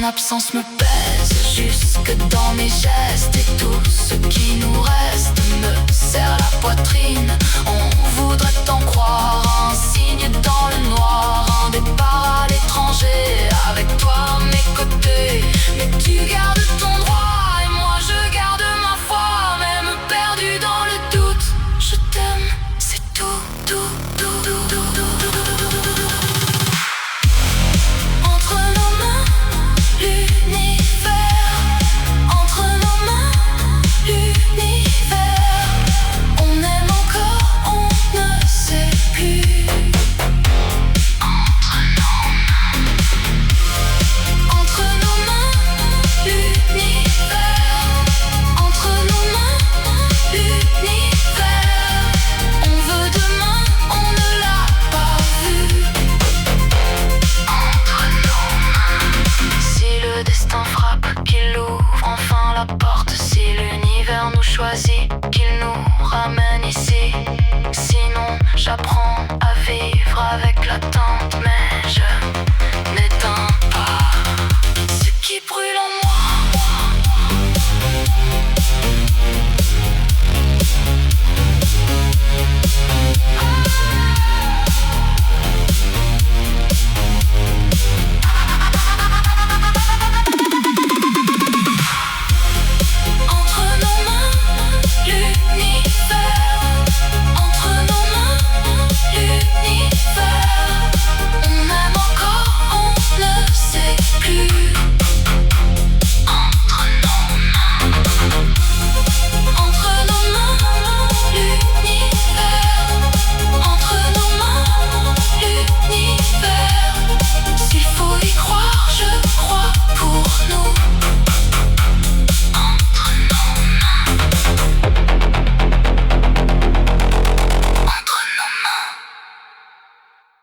L'absence me pèse jusque dans mes gestes, et tout ce qui nous reste me serre la poitrine. On voudrait t'en croire, un signe dans le noir, un départ à l'étranger, avec toi à mes côtés. Mais tu gardes ton droit et moi je garde ma foi, même perdu dans le doute. Je t'aime, c'est tout, tout, tout, tout, tout, tout, tout, tout. Entre nos mains, l'univers, entre nos mains, l'univers. On aime encore, on ne sait plus. Entre nos mains, l'univers, entre nos mains, l'univers. On veut demain, on ne l'a pas vu. Entre nos mains. Si le destin frappe, qu'il ouvre enfin la porte. Si l'univers nous choisit, qu'il nous ramène ici. Sinon, j'apprends à vivre avec l'attente. Mais je n'éteins pas ce qui brûle en moi.